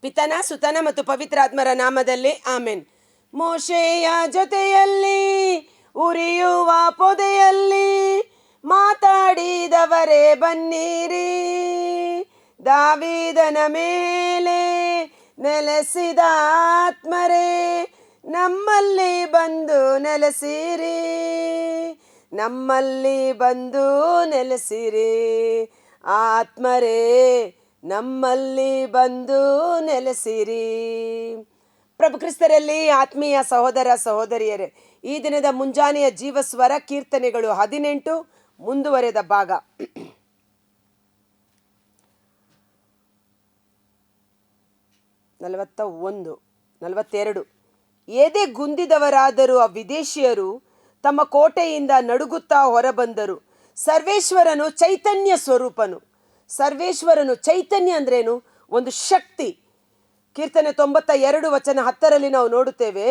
ಪಿತನ ಸುತನ ಮತ್ತು ಪವಿತ್ರಾತ್ಮರ ನಾಮದಲ್ಲಿ ಆಮೆನ್. ಮೋಶೆಯ ಜೊತೆಯಲ್ಲಿ ಉರಿಯುವ ಪೊದೆಯಲ್ಲಿ ಮಾತಾಡಿದವರೇ ಬನ್ನಿರಿ, ದಾವೀದನ ಮೇಲೆ ನೆಲೆಸಿದ ಆತ್ಮರೇ ನಮ್ಮಲ್ಲಿ ಬಂದು ನೆಲೆಸಿರಿ, ನಮ್ಮಲ್ಲಿ ಬಂದು ನೆಲೆಸಿರಿ, ಆತ್ಮರೇ ನಮ್ಮಲ್ಲಿ ಬಂದು ನೆಲೆಸಿರಿ. ಪ್ರಭು ಕ್ರಿಸ್ತರಲ್ಲಿ ಆತ್ಮೀಯ ಸಹೋದರ ಸಹೋದರಿಯರೇ, ಈ ದಿನದ ಮುಂಜಾನೆಯ ಜೀವಸ್ವರ ಕೀರ್ತನೆಗಳು 18 ಮುಂದುವರೆದ ಭಾಗ. 41, 42. ಎದೆ ಗುಂದಿದವರಾದರೂ ಆ ವಿದೇಶಿಯರು ತಮ್ಮ ಕೋಟೆಯಿಂದ ನಡುಗುತ್ತಾ ಹೊರಬಂದರು. ಸರ್ವೇಶ್ವರನು ಚೈತನ್ಯ ಸ್ವರೂಪನು. ಸರ್ವೇಶ್ವರನು ಚೈತನ್ಯ ಅಂದ್ರೇನು? ಒಂದು ಶಕ್ತಿ. ಕೀರ್ತನೆ 92 ವಚನ 10ರಲ್ಲಿ ನಾವು ನೋಡುತ್ತೇವೆ,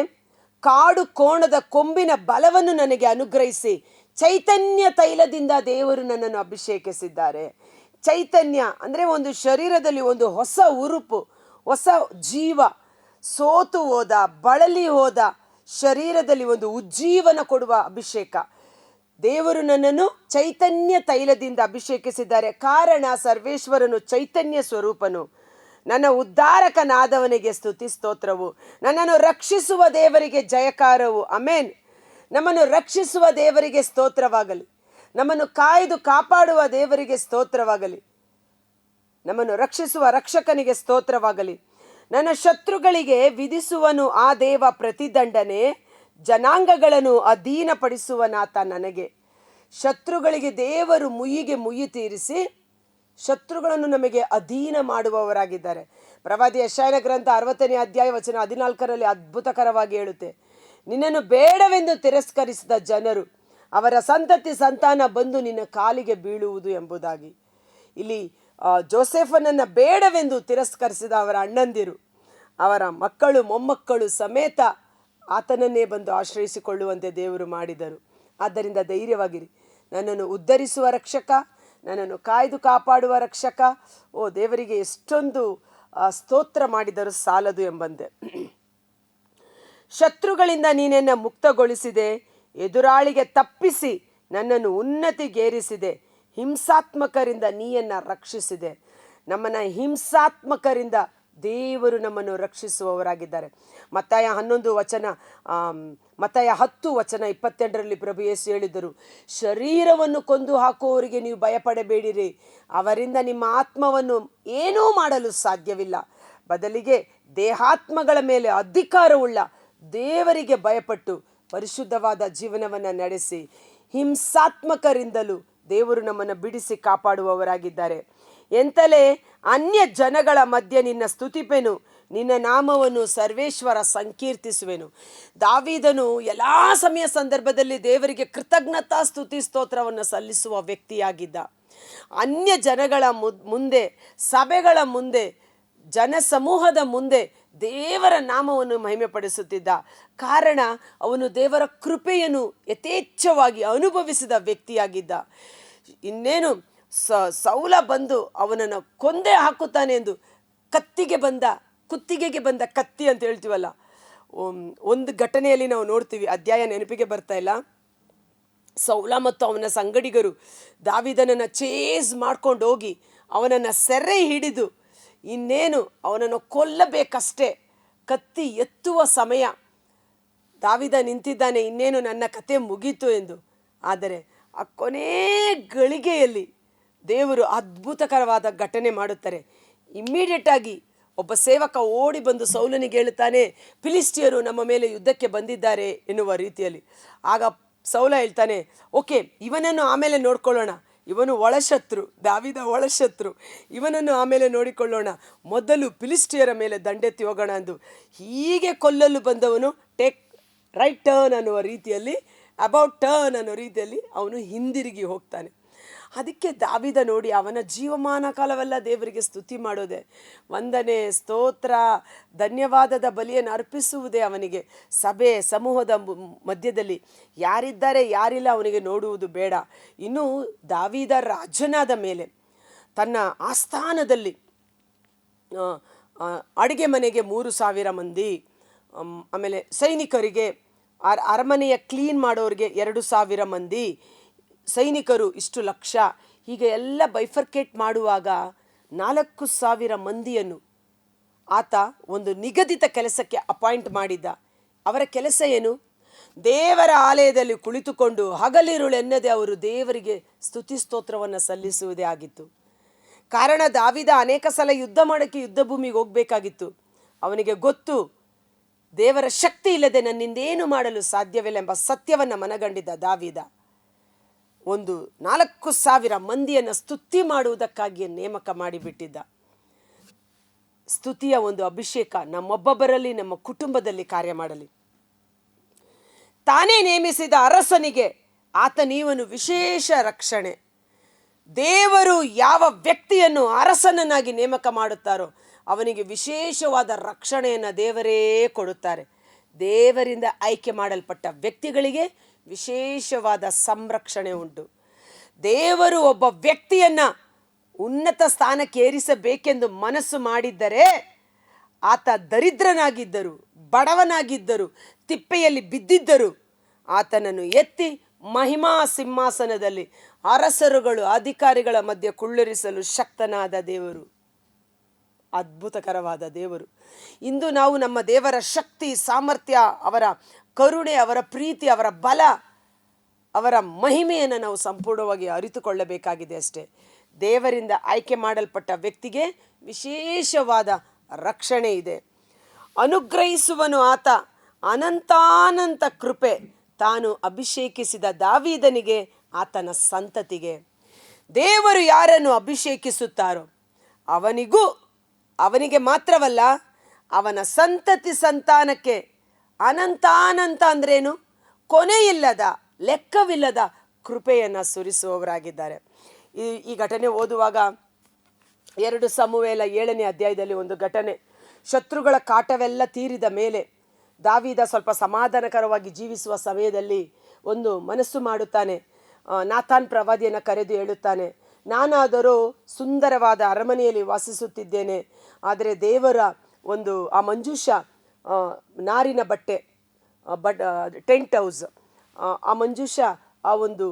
ಕಾಡು ಕೋಣದ ಕೊಂಬಿನ ಬಲವನ್ನು ನನಗೆ ಅನುಗ್ರಹಿಸಿ ಚೈತನ್ಯ ತೈಲದಿಂದ ದೇವರು ನನ್ನನ್ನು ಅಭಿಷೇಕಿಸಿದ್ದಾರೆ. ಚೈತನ್ಯ ಅಂದರೆ ಒಂದು ಶರೀರದಲ್ಲಿ ಒಂದು ಹೊಸ ಉರುಪು, ಹೊಸ ಜೀವ. ಸೋತು ಹೋದ, ಬಳಲಿ ಹೋದ ಶರೀರದಲ್ಲಿ ಒಂದು ಉಜ್ಜೀವನ ಕೊಡುವ ಅಭಿಷೇಕ. ದೇವರು ನನ್ನನ್ನು ಚೈತನ್ಯ ತೈಲದಿಂದ ಅಭಿಷೇಕಿಸಿದ್ದಾರೆ. ಕಾರಣ ಸರ್ವೇಶ್ವರನು ಚೈತನ್ಯ ಸ್ವರೂಪನು. ನನ್ನ ಉದ್ಧಾರಕನಾದವನಿಗೆ ಸ್ತುತಿ ಸ್ತೋತ್ರವು. ನನ್ನನ್ನು ರಕ್ಷಿಸುವ ದೇವರಿಗೆ ಜಯಕಾರವು. ಅಮೇನ್. ನಮ್ಮನ್ನು ರಕ್ಷಿಸುವ ದೇವರಿಗೆ ಸ್ತೋತ್ರವಾಗಲಿ. ನಮ್ಮನ್ನು ಕಾಯ್ದು ಕಾಪಾಡುವ ದೇವರಿಗೆ ಸ್ತೋತ್ರವಾಗಲಿ. ನಮ್ಮನ್ನು ರಕ್ಷಿಸುವ ರಕ್ಷಕನಿಗೆ ಸ್ತೋತ್ರವಾಗಲಿ. ನನ್ನ ಶತ್ರುಗಳಿಗೆ ವಿಧಿಸುವನು ಆ ದೇವ ಪ್ರತಿದಂಡನೆ, ಜನಾಂಗಗಳನ್ನು ಅಧೀನಪಡಿಸುವನಾತ ನನಗೆ. ಶತ್ರುಗಳಿಗೆ ದೇವರು ಮುಯ್ಯಿಗೆ ಮುಯ್ಯಿ ತೀರಿಸಿ ಶತ್ರುಗಳನ್ನು ನಮಗೆ ಅಧೀನ ಮಾಡುವವರಾಗಿದ್ದಾರೆ. ಪ್ರವಾದಿ ಯೆಶಾಯನ ಗ್ರಂಥ 60ನೇ ಅಧ್ಯಾಯ ವಚನ 14ರಲ್ಲಿ ಅದ್ಭುತಕರವಾಗಿ ಹೇಳುತ್ತೆ, ನಿನ್ನನ್ನು ಬೇಡವೆಂದು ತಿರಸ್ಕರಿಸಿದ ಜನರು ಅವರ ಸಂತತಿ ಸಂತಾನ ಬಂದು ನಿನ್ನ ಕಾಲಿಗೆ ಬೀಳುವುದು ಎಂಬುದಾಗಿ. ಇಲ್ಲಿ ಜೋಸೆಫನನ್ನು ಬೇಡವೆಂದು ತಿರಸ್ಕರಿಸಿದ ಅವರ ಅಣ್ಣಂದಿರು, ಅವರ ಮಕ್ಕಳು ಮೊಮ್ಮಕ್ಕಳು ಸಮೇತ ಆತನನ್ನೇ ಬಂದು ಆಶ್ರಯಿಸಿಕೊಳ್ಳುವಂತೆ ದೇವರು ಮಾಡಿದರು. ಆದ್ದರಿಂದ ಧೈರ್ಯವಾಗಿರಿ. ನನ್ನನ್ನು ಉದ್ಧರಿಸುವ ರಕ್ಷಕ, ನನ್ನನ್ನು ಕಾಯ್ದು ಕಾಪಾಡುವ ರಕ್ಷಕ. ಓ ದೇವರಿಗೆ ಎಷ್ಟೊಂದು ಸ್ತೋತ್ರ ಮಾಡಿದರೂ ಸಾಲದು ಎಂಬಂತೆ. ಶತ್ರುಗಳಿಂದ ನೀನನ್ನು ಮುಕ್ತಗೊಳಿಸಿದೆ, ಎದುರಾಳಿಗೆ ತಪ್ಪಿಸಿ ನನ್ನನ್ನು ಉನ್ನತಿಗೇರಿಸಿದೆ. ಹಿಂಸಾತ್ಮಕರಿಂದ ನೀಯನ್ನು ರಕ್ಷಿಸಿದೆ. ನಮ್ಮನ್ನು ಹಿಂಸಾತ್ಮಕರಿಂದ ದೇವರು ನಮ್ಮನ್ನು ರಕ್ಷಿಸುವವರಾಗಿದ್ದಾರೆ. ಮತ್ತಾಯ 10 ವಚನ 28ರಲ್ಲಿ ಪ್ರಭು ಯೇಸು ಹೇಳಿದರು, ಶರೀರವನ್ನು ಕೊಂದು ಹಾಕುವವರಿಗೆ ನೀವು ಭಯಪಡಬೇಡಿರಿ, ಅವರಿಂದ ನಿಮ್ಮ ಆತ್ಮವನ್ನು ಏನೂ ಮಾಡಲು ಸಾಧ್ಯವಿಲ್ಲ. ಬದಲಿಗೆ ದೇಹಾತ್ಮಗಳ ಮೇಲೆ ಅಧಿಕಾರವುಳ್ಳ ದೇವರಿಗೆ ಭಯಪಟ್ಟು ಪರಿಶುದ್ಧವಾದ ಜೀವನವನ್ನು ನಡೆಸಿ ಹಿಂಸಾತ್ಮಕರಿಂದಲೂ ದೇವರು ನಮ್ಮನ್ನು ಬಿಡಿಸಿ ಕಾಪಾಡುವವರಾಗಿದ್ದಾರೆ. ಎಂತಲೇ ಅನ್ಯ ಜನಗಳ ಮಧ್ಯೆ ನಿನ್ನ ಸ್ತುತಿಪೆನು, ನಿನ್ನ ನಾಮವನ್ನು ಸರ್ವೇಶ್ವರ ಸಂಕೀರ್ತಿಸುವೆನು. ದಾವೀದನು ಎಲ್ಲ ಸಮಯ ಸಂದರ್ಭದಲ್ಲಿ ದೇವರಿಗೆ ಕೃತಜ್ಞತಾ ಸ್ತುತಿ ಸ್ತೋತ್ರವನ್ನು ಸಲ್ಲಿಸುವ ವ್ಯಕ್ತಿಯಾಗಿದ್ದ. ಅನ್ಯ ಜನಗಳ ಮುಂದೆ, ಸಭೆಗಳ ಮುಂದೆ, ಜನಸಮೂಹದ ಮುಂದೆ ದೇವರ ನಾಮವನ್ನು ಮಹಿಮೆಪಡಿಸುತ್ತಿದ್ದ. ಕಾರಣ ಅವನು ದೇವರ ಕೃಪೆಯನ್ನು ಯಥೇಚ್ಛವಾಗಿ ಅನುಭವಿಸಿದ ವ್ಯಕ್ತಿಯಾಗಿದ್ದ. ಇನ್ನೇನು ಸೌಲ ಬಂದು ಅವನನ್ನು ಕೊಂದೇ ಹಾಕುತ್ತಾನೆ ಎಂದು ಕುತ್ತಿಗೆಗೆ ಬಂದ ಕತ್ತಿ ಅಂತ ಹೇಳ್ತೀವಲ್ಲ, ಒಂದು ಘಟನೆಯಲ್ಲಿ ನಾವು ನೋಡ್ತೀವಿ, ಅಧ್ಯಾಯ ನೆನಪಿಗೆ ಬರ್ತಾ ಇಲ್ಲ. ಸೌಲ ಮತ್ತು ಅವನ ಸಂಗಡಿಗರು ದಾವೀದನನ್ನು ಚೇಸ್ ಮಾಡ್ಕೊಂಡು ಹೋಗಿ ಅವನನ್ನು ಸೆರೆ ಹಿಡಿದು ಇನ್ನೇನು ಅವನನ್ನು ಕೊಲ್ಲಬೇಕಷ್ಟೇ, ಕತ್ತಿ ಎತ್ತುವ ಸಮಯ. ದಾವೀದ ನಿಂತಿದ್ದಾನೆ, ಇನ್ನೇನು ನನ್ನ ಕತೆ ಮುಗೀತು ಎಂದು. ಆದರೆ ಆ ಕೊನೇ ಗಳಿಗೆಯಲ್ಲಿ ದೇವರು ಅದ್ಭುತಕರವಾದ ಘಟನೆ ಮಾಡುತ್ತಾರೆ. ಇಮ್ಮಿಡಿಯೇಟ್ ಆಗಿ ಒಬ್ಬ ಸೇವಕ ಓಡಿ ಬಂದು ಸೌಲನಿಗೆ ಹೇಳುತ್ತಾನೆ, ಫಿಲಿಸ್ಟಿಯರು ನಮ್ಮ ಮೇಲೆ ಯುದ್ಧಕ್ಕೆ ಬಂದಿದ್ದಾರೆ ಎನ್ನುವ ರೀತಿಯಲ್ಲಿ. ಆಗ ಸೌಲ ಹೇಳ್ತಾನೆ, ಓಕೆ, ಇವನನ್ನು ಆಮೇಲೆ ನೋಡ್ಕೊಳ್ಳೋಣ, ಇವನು ಒಳಶತ್ರು, ದಾವೀದ ಒಳಶತ್ರು, ಇವನನ್ನು ಆಮೇಲೆ ನೋಡಿಕೊಳ್ಳೋಣ, ಮೊದಲು ಫಿಲಿಸ್ಟಿಯರ ಮೇಲೆ ದಂಡೆತ್ತಿ ಹೋಗೋಣ ಎಂದು. ಹೀಗೆ ಕೊಲ್ಲಲು ಬಂದವನು ಟೇಕ್ ರೈಟ್ ಟರ್ನ್ ಅನ್ನುವ ರೀತಿಯಲ್ಲಿ, ಅಬೌಟ್ ಟರ್ನ್ ಅನ್ನೋ ರೀತಿಯಲ್ಲಿ ಅವನು ಹಿಂದಿರುಗಿ ಹೋಗ್ತಾನೆ. ಅದಕ್ಕೆ ದಾವೀದ ನೋಡಿ ಅವನ ಜೀವಮಾನ ಕಾಲವೆಲ್ಲ ದೇವರಿಗೆ ಸ್ತುತಿ ಮಾಡೋದೆ, ವಂದನೆ, ಸ್ತೋತ್ರ, ಧನ್ಯವಾದದ ಬಲಿಯನ್ನು ಅರ್ಪಿಸುವುದೇ ಅವನಿಗೆ. ಸಭೆ ಸಮೂಹದ ಮಧ್ಯದಲ್ಲಿ ಯಾರಿದ್ದಾರೆ ಯಾರಿಲ್ಲ ಅವನಿಗೆ ನೋಡುವುದು ಬೇಡ. ಇನ್ನು ದಾವೀದ ರಾಜನಾದ ಮೇಲೆ ತನ್ನ ಆಸ್ಥಾನದಲ್ಲಿ ಅಡುಗೆ ಮನೆಗೆ 3,000 ಮಂದಿ, ಆಮೇಲೆ ಸೈನಿಕರಿಗೆ ಅರಮನೆಯ ಕ್ಲೀನ್ ಮಾಡೋರಿಗೆ 2,000 ಮಂದಿ ಸೈನಿಕರು, ಇಷ್ಟು ಲಕ್ಷ, ಹೀಗೆ ಎಲ್ಲ ಬೈಫರ್ಕೇಟ್ ಮಾಡುವಾಗ 4,000 ಮಂದಿಯನ್ನು ಆತ ಒಂದು ನಿಗದಿತ ಕೆಲಸಕ್ಕೆ ಅಪಾಯಿಂಟ್ ಮಾಡಿದ್ದ. ಅವರ ಕೆಲಸ ಏನು? ದೇವರ ಆಲಯದಲ್ಲಿ ಕುಳಿತುಕೊಂಡು ಹಗಲಿರುಳೆನ್ನದೆ ಅವರು ದೇವರಿಗೆ ಸ್ತುತಿ ಸ್ತೋತ್ರವನ್ನು ಸಲ್ಲಿಸುವುದೇ ಆಗಿತ್ತು. ಕಾರಣ ದಾವೀದ ಅನೇಕ ಸಲ ಯುದ್ಧ ಮಾಡೋಕ್ಕೆ ಯುದ್ಧ ಭೂಮಿಗೆ ಹೋಗಬೇಕಾಗಿತ್ತು. ಅವನಿಗೆ ಗೊತ್ತು, ದೇವರ ಶಕ್ತಿ ಇಲ್ಲದೆ ನನ್ನಿಂದೇನು ಮಾಡಲು ಸಾಧ್ಯವಿಲ್ಲ ಎಂಬ ಸತ್ಯವನ್ನು ಮನಗಂಡಿದ್ದ ದಾವೀದ ಒಂದು 4,000 ಮಂದಿಯನ್ನು ಸ್ತುತಿ ಮಾಡುವುದಕ್ಕಾಗಿ ನೇಮಕ ಮಾಡಿಬಿಟ್ಟಿದ್ದ. ಸ್ತುತಿಯ ಒಂದು ಅಭಿಷೇಕ ನಮ್ಮೊಬ್ಬೊಬ್ಬರಲ್ಲಿ, ನಮ್ಮ ಕುಟುಂಬದಲ್ಲಿ ಕಾರ್ಯ ಮಾಡಲಿ. ತಾನೇ ನೇಮಿಸಿದ ಅರಸನಿಗೆ ಆತ ನೀವನು ವಿಶೇಷ ರಕ್ಷಣೆ. ದೇವರು ಯಾವ ವ್ಯಕ್ತಿಯನ್ನು ಅರಸನನ್ನಾಗಿ ನೇಮಕ ಮಾಡುತ್ತಾರೋ ಅವನಿಗೆ ವಿಶೇಷವಾದ ರಕ್ಷಣೆಯನ್ನು ದೇವರೇ ಕೊಡುತ್ತಾರೆ. ದೇವರಿಂದ ಆಯ್ಕೆ ಮಾಡಲ್ಪಟ್ಟ ವ್ಯಕ್ತಿಗಳಿಗೆ ವಿಶೇಷವಾದ ಸಂರಕ್ಷಣೆ ಉಂಟು. ದೇವರು ಒಬ್ಬ ವ್ಯಕ್ತಿಯನ್ನು ಉನ್ನತ ಸ್ಥಾನಕ್ಕೆ ಏರಿಸಬೇಕೆಂದು ಮನಸ್ಸು ಮಾಡಿದ್ದರೆ, ಆತ ದರಿದ್ರನಾಗಿದ್ದರು, ಬಡವನಾಗಿದ್ದರು, ತಿಪ್ಪೆಯಲ್ಲಿ ಬಿದ್ದಿದ್ದರು, ಆತನನ್ನು ಎತ್ತಿ ಮಹಿಮಾ ಸಿಂಹಾಸನದಲ್ಲಿ ಅರಸರುಗಳು ಅಧಿಕಾರಿಗಳ ಮಧ್ಯೆ ಕುಳ್ಳಿರಿಸಲು ಶಕ್ತನಾದ ದೇವರು, ಅದ್ಭುತಕರವಾದ ದೇವರು. ಇಂದು ನಾವು ನಮ್ಮ ದೇವರ ಶಕ್ತಿ, ಸಾಮರ್ಥ್ಯ, ಅವರ ಕರುಣೆ, ಅವರ ಪ್ರೀತಿ, ಅವರ ಬಲ, ಅವರ ಮಹಿಮೆಯನ್ನು ನಾವು ಸಂಪೂರ್ಣವಾಗಿ ಅರಿತುಕೊಳ್ಳಬೇಕಾಗಿದೆ ಅಷ್ಟೇ. ದೇವರಿಂದ ಆಯ್ಕೆ ಮಾಡಲ್ಪಟ್ಟ ವ್ಯಕ್ತಿಗೆ ವಿಶೇಷವಾದ ರಕ್ಷಣೆ ಇದೆ. ಅನುಗ್ರಹಿಸುವನು ಆತ ಅನಂತಾನಂತ ಕೃಪೆ ತಾನು ಅಭಿಷೇಕಿಸಿದ ದಾವೀದನಿಗೆ, ಆತನ ಸಂತತಿಗೆ. ದೇವರು ಯಾರನ್ನು ಅಭಿಷೇಕಿಸುತ್ತಾರೋ ಅವನಿಗೆ ಮಾತ್ರವಲ್ಲ, ಅವನ ಸಂತತಿ ಸಂತಾನಕ್ಕೆ ಅನಂತಾನಂತ ಅಂದ್ರೇನು? ಕೊನೆಯಿಲ್ಲದ, ಲೆಕ್ಕವಿಲ್ಲದ ಕೃಪೆಯನ್ನು ಸುರಿಸುವವರಾಗಿದ್ದಾರೆ. ಈ ಘಟನೆ ಓದುವಾಗ 2 ಸಮುವೇಲ 7ನೇ ಅಧ್ಯಾಯದಲ್ಲಿ ಒಂದು ಘಟನೆ. ಶತ್ರುಗಳ ಕಾಟವೆಲ್ಲ ತೀರಿದ ಮೇಲೆ ದಾವೀದ ಸ್ವಲ್ಪ ಸಮಾಧಾನಕರವಾಗಿ ಜೀವಿಸುವ ಸಮಯದಲ್ಲಿ ಒಂದು ಮನಸ್ಸು ಮಾಡುತ್ತಾನೆ. ನಾತಾನ್ ಪ್ರವಾದಿಯನ್ನು ಕರೆದು ಹೇಳುತ್ತಾನೆ, ನಾನಾದರೂ ಸುಂದರವಾದ ಅರಮನೆಯಲ್ಲಿ ವಾಸಿಸುತ್ತಿದ್ದೇನೆ, ಆದರೆ ದೇವರ ಆ ಮಂಜೂಷ ನಾರಿನ ಬಟ್ಟೆ, ಟೆಂಟ್ ಹೌಸ್, ಆ ಮಂಜೂಷ ಆ ಒಂದು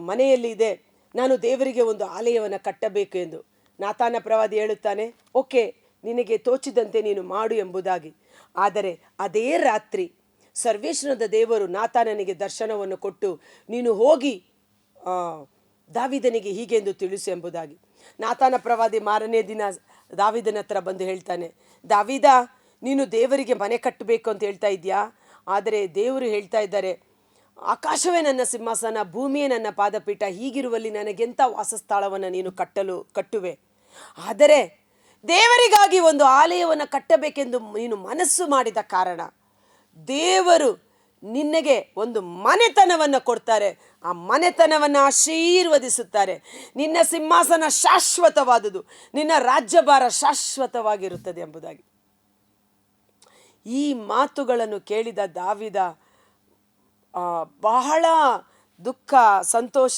ಮನೆಯಲ್ಲಿ ಇದೆ, ನಾನು ದೇವರಿಗೆ ಒಂದು ಆಲಯವನ್ನು ಕಟ್ಟಬೇಕು ಎಂದು. ನಾತಾನ ಪ್ರವಾದಿ ಹೇಳುತ್ತಾನೆ, ಓಕೆ, ನಿನಗೆ ತೋಚಿದಂತೆ ನೀನು ಮಾಡು ಎಂಬುದಾಗಿ. ಆದರೆ ಅದೇ ರಾತ್ರಿ ಸರ್ವೇಶ್ವರದ ದೇವರು ನಾತಾನನಿಗೆ ದರ್ಶನವನ್ನು ಕೊಟ್ಟು, ನೀನು ಹೋಗಿ ದಾವೀದನಿಗೆ ಹೀಗೆಂದು ತಿಳಿಸು ಎಂಬುದಾಗಿ. ನಾತಾನ ಪ್ರವಾದಿ ಮಾರನೇ ದಿನ ದಾವೀದನ ಹತ್ರ ಬಂದು ಹೇಳ್ತಾನೆ, ದಾವೀದ, ನೀನು ದೇವರಿಗೆ ಮನೆ ಕಟ್ಟಬೇಕು ಅಂತ ಹೇಳ್ತಾ ಇದೆಯಾ, ಆದರೆ ದೇವರು ಹೇಳ್ತಾ ಇದ್ದಾರೆ, ಆಕಾಶವೇ ನನ್ನ ಸಿಂಹಾಸನ, ಭೂಮಿಯೇ ನನ್ನ ಪಾದಪೀಠ, ಹೀಗಿರುವಲ್ಲಿ ನನಗೆಂಥ ವಾಸಸ್ಥಳವನ್ನು ನೀನು ಕಟ್ಟುವೆ. ಆದರೆ ದೇವರಿಗಾಗಿ ಒಂದು ಆಲಯವನ್ನು ಕಟ್ಟಬೇಕೆಂದು ನೀನು ಮನಸ್ಸು ಮಾಡಿದ ಕಾರಣ ದೇವರು ನಿನಗೆ ಒಂದು ಮನೆತನವನ್ನು ಕೊಡ್ತಾರೆ, ಆ ಮನೆತನವನ್ನು ಆಶೀರ್ವದಿಸುತ್ತಾರೆ. ನಿನ್ನ ಸಿಂಹಾಸನ ಶಾಶ್ವತವಾದುದು, ನಿನ್ನ ರಾಜ್ಯಭಾರ ಶಾಶ್ವತವಾಗಿರುತ್ತದೆ ಎಂಬುದಾಗಿ. ಈ ಮಾತುಗಳನ್ನು ಕೇಳಿದ ದಾವೀದ ಬಹಳ ದುಃಖ, ಸಂತೋಷ.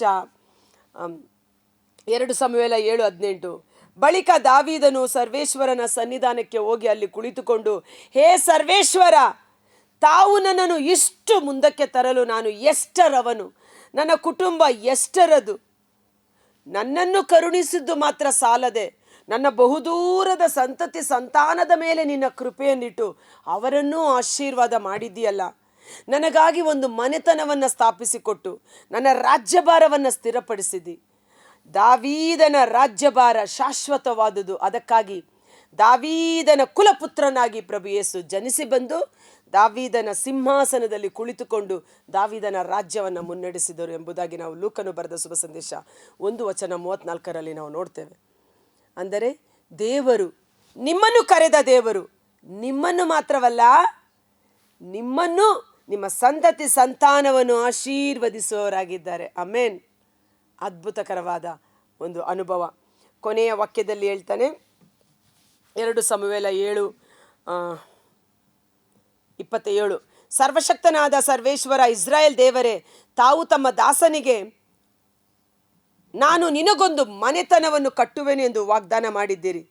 2 ಸಮುವೇಲ 7:18. ಬಳಿಕ ದಾವೀದನು ಸರ್ವೇಶ್ವರನ ಸನ್ನಿಧಾನಕ್ಕೆ ಹೋಗಿ ಅಲ್ಲಿ ಕುಳಿತುಕೊಂಡು, ಹೇ ಸರ್ವೇಶ್ವರ, ತಾವು ನನ್ನನ್ನು ಇಷ್ಟು ಮುಂದಕ್ಕೆ ತರಲು ನಾನು ಎಷ್ಟರವನು, ನನ್ನ ಕುಟುಂಬ ಎಷ್ಟರದು. ನನ್ನನ್ನು ಕರುಣಿಸಿದ್ದು ಮಾತ್ರ ಸಾಲದೆ ನನ್ನ ಬಹುದೂರದ ಸಂತತಿ ಸಂತಾನದ ಮೇಲೆ ನಿನ್ನ ಕೃಪೆಯನ್ನಿಟ್ಟು ಅವರನ್ನೂ ಆಶೀರ್ವಾದ ಮಾಡಿದ್ದೀಯಲ್ಲ. ನನಗಾಗಿ ಒಂದು ಮನೆತನವನ್ನು ಸ್ಥಾಪಿಸಿಕೊಟ್ಟು ನನ್ನ ರಾಜ್ಯಭಾರವನ್ನು ಸ್ಥಿರಪಡಿಸಿದಿ. ದಾವೀದನ ರಾಜ್ಯಭಾರ ಶಾಶ್ವತವಾದುದು. ಅದಕ್ಕಾಗಿ ದಾವೀದನ ಕುಲಪುತ್ರನಾಗಿ ಪ್ರಭು ಯೇಸು ಜನಿಸಿ ಬಂದು ದಾವೀದನ ಸಿಂಹಾಸನದಲ್ಲಿ ಕುಳಿತುಕೊಂಡು ದಾವೀದನ ರಾಜ್ಯವನ್ನು ಮುನ್ನಡೆಸಿದರು ಎಂಬುದಾಗಿ ನಾವು ಲೂಕನು ಬರೆದ ಶುಭ ಸಂದೇಶ 1:34 ನಾವು ನೋಡ್ತೇವೆ. ಅಂದರೆ ದೇವರು, ನಿಮ್ಮನ್ನು ಕರೆದ ದೇವರು, ನಿಮ್ಮನ್ನು ಮಾತ್ರವಲ್ಲ, ನಿಮ್ಮನ್ನು, ನಿಮ್ಮ ಸಂತತಿ ಸಂತಾನವನ್ನು ಆಶೀರ್ವದಿಸುವವರಾಗಿದ್ದಾರೆ. ಆಮೇನ್. ಅದ್ಭುತಕರವಾದ ಒಂದು ಅನುಭವ. ಕೊನೆಯ ವಾಕ್ಯದಲ್ಲಿ ಹೇಳ್ತಾನೆ, 2 ಸಮುವೇಲ 7:27. ಸರ್ವಶಕ್ತನಾದ ಸರ್ವೇಶ್ವರ ಇಸ್ರಾಯೇಲ್ ದೇವರೇ, ತಾವು ತಮ್ಮ ದಾಸನಿಗೆ ನಾನು ನಿನಗೊಂದು ಮನೆತನವನ್ನು ಕಟ್ಟುವೆನು ಎಂದು ವಾಗ್ದಾನ ಮಾಡಿದ್ದೀರಿ.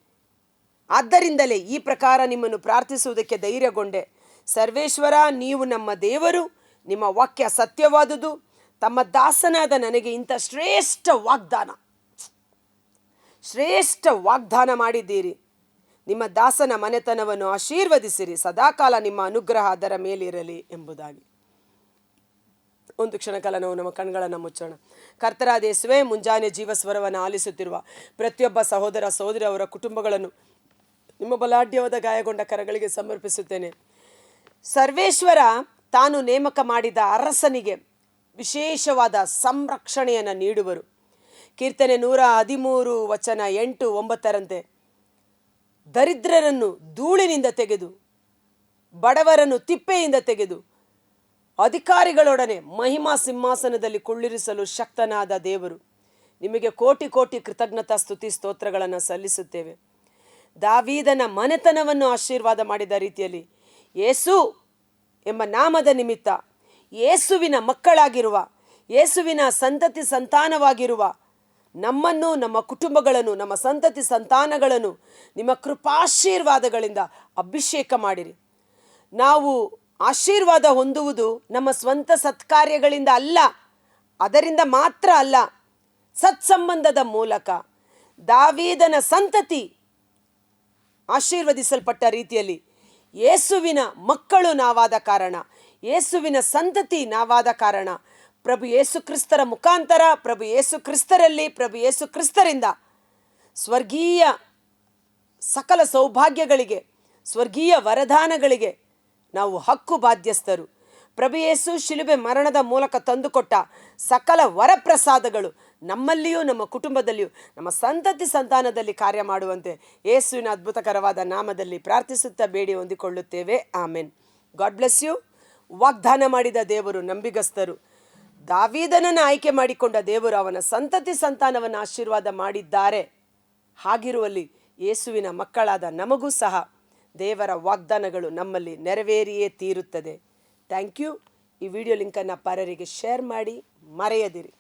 ಆದ್ದರಿಂದಲೇ ಈ ಪ್ರಕಾರ ನಿಮ್ಮನ್ನು ಪ್ರಾರ್ಥಿಸುವುದಕ್ಕೆ ಧೈರ್ಯಗೊಂಡೆ. ಸರ್ವೇಶ್ವರ, ನೀವು ನಮ್ಮ ದೇವರು, ನಿಮ್ಮ ವಾಕ್ಯ ಸತ್ಯವಾದುದು. ತಮ್ಮ ದಾಸನಾದ ನನಗೆ ಇಂಥ ಶ್ರೇಷ್ಠ ವಾಗ್ದಾನ ಮಾಡಿದ್ದೀರಿ. ನಿಮ್ಮ ದಾಸನ ಮನೆತನವನ್ನು ಆಶೀರ್ವದಿಸಿರಿ, ಸದಾಕಾಲ ನಿಮ್ಮ ಅನುಗ್ರಹ ಅದರ ಮೇಲಿರಲಿ ಎಂಬುದಾಗಿ. ಒಂದು ಕ್ಷಣಕಾಲ ನಾವು ನಮ್ಮ ಕಣ್ಗಳನ್ನು ಮುಚ್ಚೋಣ. ಕರ್ತರಾದ ಯೇಸುವೇ, ಮುಂಜಾನೆ ಜೀವಸ್ವರವನ್ನು ಆಲಿಸುತ್ತಿರುವ ಪ್ರತಿಯೊಬ್ಬ ಸಹೋದರ ಸಹೋದರಿ ಅವರ ಕುಟುಂಬಗಳನ್ನು ನಿಮ್ಮ ಬಲಾಢ್ಯವಾದ ಗಾಯಗೊಂಡ ಕರಗಳಿಗೆ ಸಮರ್ಪಿಸುತ್ತೇನೆ. ಸರ್ವೇಶ್ವರ ತಾನು ನೇಮಕ ಮಾಡಿದ ಅರಸನಿಗೆ ವಿಶೇಷವಾದ ಸಂರಕ್ಷಣೆಯನ್ನು ನೀಡುವರು. ಕೀರ್ತನೆ 113:8-9 ದರಿದ್ರರನ್ನು ಧೂಳಿನಿಂದ ತೆಗೆದು, ಬಡವರನ್ನು ತಿಪ್ಪೆಯಿಂದ ತೆಗೆದು, ಅಧಿಕಾರಿಗಳೊಡನೆ ಮಹಿಮಾ ಸಿಂಹಾಸನದಲ್ಲಿ ಕುಳ್ಳಿರಿಸಲು ಶಕ್ತನಾದ ದೇವರು, ನಿಮಗೆ ಕೋಟಿ ಕೋಟಿ ಕೃತಜ್ಞತಾ ಸ್ತುತಿ ಸ್ತೋತ್ರಗಳನ್ನು ಸಲ್ಲಿಸುತ್ತೇವೆ. ದಾವೀದನ ಮನೆತನವನ್ನು ಆಶೀರ್ವಾದ ಮಾಡಿದ ರೀತಿಯಲ್ಲಿ ಯೇಸು ಎಂಬ ನಾಮದ ನಿಮಿತ್ತ ಯೇಸುವಿನ ಮಕ್ಕಳಾಗಿರುವ, ಯೇಸುವಿನ ಸಂತತಿ ಸಂತಾನವಾಗಿರುವ ನಮ್ಮನ್ನು, ನಮ್ಮ ಕುಟುಂಬಗಳನ್ನು, ನಮ್ಮ ಸಂತತಿ ಸಂತಾನಗಳನ್ನು ನಿಮ್ಮ ಕೃಪಾಶೀರ್ವಾದಗಳಿಂದ ಅಭಿಷೇಕ ಮಾಡಿರಿ. ನಾವು ಆಶೀರ್ವಾದ ಹೊಂದುವುದು ನಮ್ಮ ಸ್ವಂತ ಸತ್ಕಾರ್ಯಗಳಿಂದ ಅಲ್ಲ, ಅದರಿಂದ ಮಾತ್ರ ಅಲ್ಲ, ಸತ್ಸಂಬಂಧದ ಮೂಲಕ. ದಾವೀದನ ಸಂತತಿ ಆಶೀರ್ವದಿಸಲ್ಪಟ್ಟ ರೀತಿಯಲ್ಲಿ ಯೇಸುವಿನ ಮಕ್ಕಳು ನಾವಾದ ಕಾರಣ, ಯೇಸುವಿನ ಸಂತತಿ ನಾವಾದ ಕಾರಣ, ಪ್ರಭು ಯೇಸು ಕ್ರಿಸ್ತರ ಮುಖಾಂತರ, ಪ್ರಭು ಯೇಸು ಕ್ರಿಸ್ತರಲ್ಲಿ, ಪ್ರಭು ಯೇಸು ಕ್ರಿಸ್ತರಿಂದ ಸ್ವರ್ಗೀಯ ಸಕಲ ಸೌಭಾಗ್ಯಗಳಿಗೆ, ಸ್ವರ್ಗೀಯ ವರದಾನಗಳಿಗೆ ನಾವು ಹಕ್ಕು ಬಾಧ್ಯಸ್ಥರು. ಪ್ರಭು ಯೇಸು ಶಿಲುಬೆ ಮರಣದ ಮೂಲಕ ತಂದುಕೊಟ್ಟ ಸಕಲ ವರಪ್ರಸಾದಗಳು ನಮ್ಮಲ್ಲಿಯೂ, ನಮ್ಮ ಕುಟುಂಬದಲ್ಲಿಯೂ, ನಮ್ಮ ಸಂತತಿ ಸಂತಾನದಲ್ಲಿ ಕಾರ್ಯ ಮಾಡುವಂತೆ ಯೇಸುವಿನ ಅದ್ಭುತಕರವಾದ ನಾಮದಲ್ಲಿ ಪ್ರಾರ್ಥಿಸುತ್ತಾ ಬೇಡಿ ಹೊಂದಿಕೊಳ್ಳುತ್ತೇವೆ. ಆಮೆನ್. God bless you. ವಾಗ್ದಾನ ಮಾಡಿದ ದೇವರು ನಂಬಿಗಸ್ತರು. ದಾವೀದನನ್ನು ಆಯ್ಕೆ ಮಾಡಿಕೊಂಡ ದೇವರು ಅವನ ಸಂತತಿ ಸಂತಾನವನ್ನು ಆಶೀರ್ವಾದ ಮಾಡಿದ್ದಾರೆ. ಹಾಗಿರುವಲ್ಲಿ ಯೇಸುವಿನ ಮಕ್ಕಳಾದ ನಮಗೂ ಸಹ ದೇವರ ವಾಗ್ದಾನಗಳು ನಮ್ಮಲ್ಲಿ ನೆರವೇರಿಯೇ ತೀರುತ್ತದೆ. Thank you. ಈ ವಿಡಿಯೋ ಲಿಂಕನ್ನು ಪರರಿಗೆ ಶೇರ್ ಮಾಡಿ, ಮರೆಯದಿರಿ.